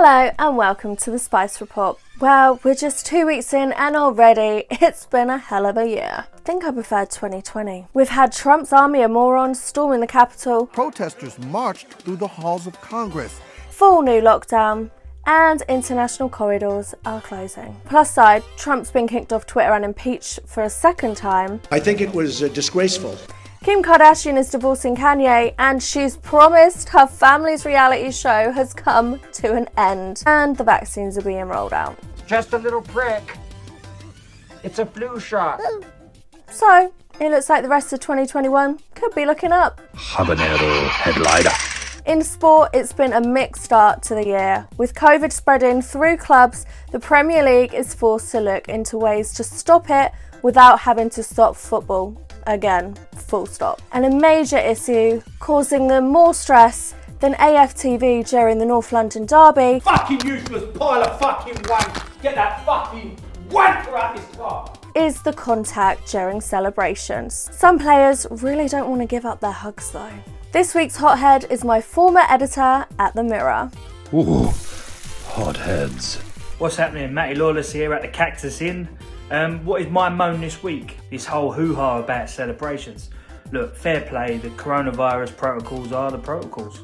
Hello and welcome to the Spice Report. Well, we're just 2 weeks in and already it's been a hell of a year. I think I preferred 2020. We've had Trump's army of morons storming the Capitol. Protesters marched through the halls of Congress. Full new lockdown. And international corridors are closing. Plus side, Trump's been kicked off Twitter and impeached for a second time. I think it was disgraceful. Kim Kardashian is divorcing Kanye and she's promised her family's reality show has come to an end. And the vaccines are being rolled out. Just a little prick. It's a flu shot. So, it looks like the rest of 2021 could be looking up. Habanero headliner. In sport, it's been a mixed start to the year. With COVID spreading through clubs, the Premier League is forced to look into ways to stop it without having to stop football. Again, full stop. And a major issue causing them more stress than AFTV during the North London derby. Fucking useless pile of fucking wank. Get that fucking wanker out this car. Is the contact during celebrations. Some players really don't want to give up their hugs though. This week's hothead is my former editor at The Mirror. Ooh, hotheads. What's happening? Matty Lawless here at the Cactus Inn. What is my moan this week? This whole hoo-ha about celebrations. Look, fair play, the coronavirus protocols are the protocols.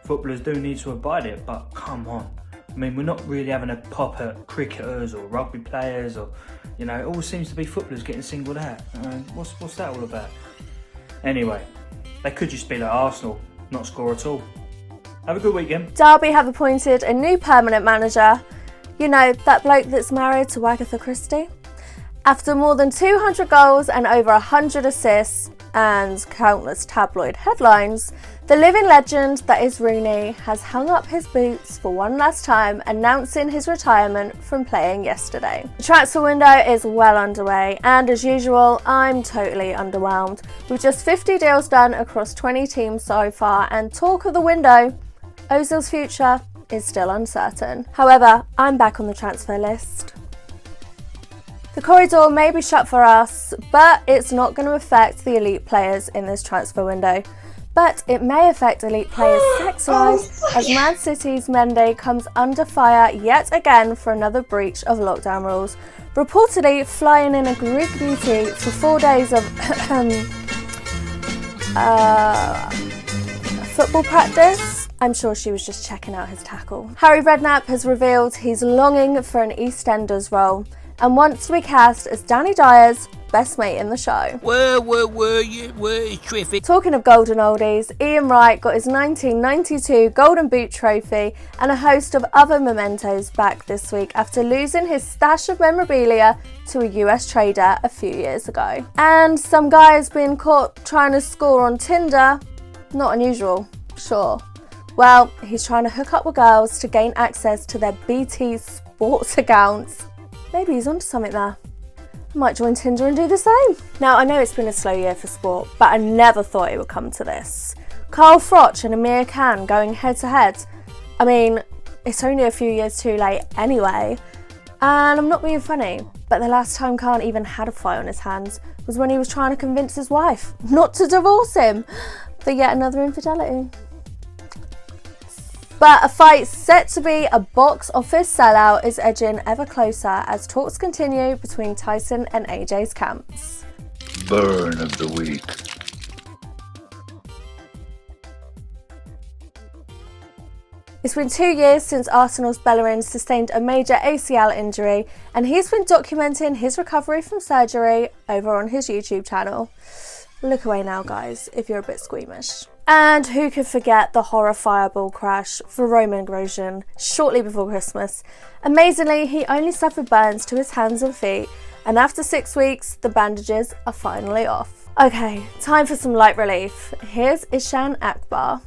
Footballers do need to abide it, but come on. I mean, we're not really having a pop at cricketers or rugby players or, it all seems to be footballers getting singled out. What's that all about? Anyway, they could just be like Arsenal, not score at all. Have a good weekend. Derby have appointed a new permanent manager. You know, that bloke that's married to Agatha Christie. After more than 200 goals and over 100 assists and countless tabloid headlines, the living legend that is Rooney has hung up his boots for one last time, announcing his retirement from playing yesterday. The transfer window is well underway and as usual, I'm totally underwhelmed. With just 50 deals done across 20 teams so far and talk of the window, Ozil's future is still uncertain. However, I'm back on the transfer list. The corridor may be shut for us, but it's not going to affect the elite players in this transfer window. But it may affect elite players' sex lives as Man City's Mendy comes under fire yet again for another breach of lockdown rules. Reportedly flying in a Greek beauty for 4 days of football practice. I'm sure she was just checking out his tackle. Harry Redknapp has revealed he's longing for an EastEnders role and wants to be cast as Danny Dyer's best mate in the show. Where is Triffitt? Talking of golden oldies, Ian Wright got his 1992 Golden Boot trophy and a host of other mementos back this week after losing his stash of memorabilia to a US trader a few years ago. And some guy has been caught trying to score on Tinder. Not unusual, sure. Well, he's trying to hook up with girls to gain access to their BT sports accounts. Maybe he's onto something there. I might join Tinder and do the same. Now, I know it's been a slow year for sport, but I never thought it would come to this. Carl Froch and Amir Khan going head to head. I mean, it's only a few years too late anyway. And I'm not being funny, but the last time Khan even had a fight on his hands was when he was trying to convince his wife not to divorce him for yet another infidelity. But a fight set to be a box office sellout is edging ever closer as talks continue between Tyson and AJ's camps. Burn of the week. It's been 2 years since Arsenal's Bellerin sustained a major ACL injury and he's been documenting his recovery from surgery over on his YouTube channel. Look away now guys, if you're a bit squeamish. And who could forget the horror fireball crash for Roman Grosjean shortly before Christmas. Amazingly, he only suffered burns to his hands and feet, and after 6 weeks, the bandages are finally off. Okay, time for some light relief. Here's Ishan Akbar.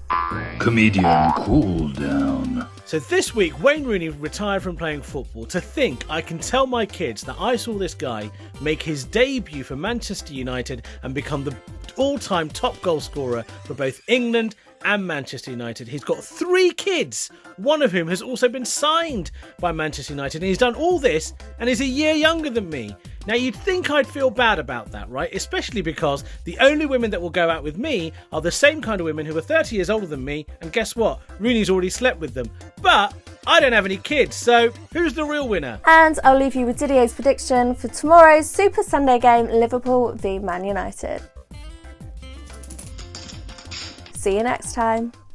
Comedian cool down. So this week, Wayne Rooney retired from playing football. To think I can tell my kids that I saw this guy make his debut for Manchester United and become the all-time top goal scorer for both England and Manchester United. He's got 3 kids, one of whom has also been signed by Manchester United. And he's done all this and is a year younger than me. Now, you'd think I'd feel bad about that, right? Especially because the only women that will go out with me are the same kind of women who are 30 years older than me, and guess what? Rooney's already slept with them. But I don't have any kids, so who's the real winner? And I'll leave you with Didier's prediction for tomorrow's Super Sunday game, Liverpool v Man United. See you next time.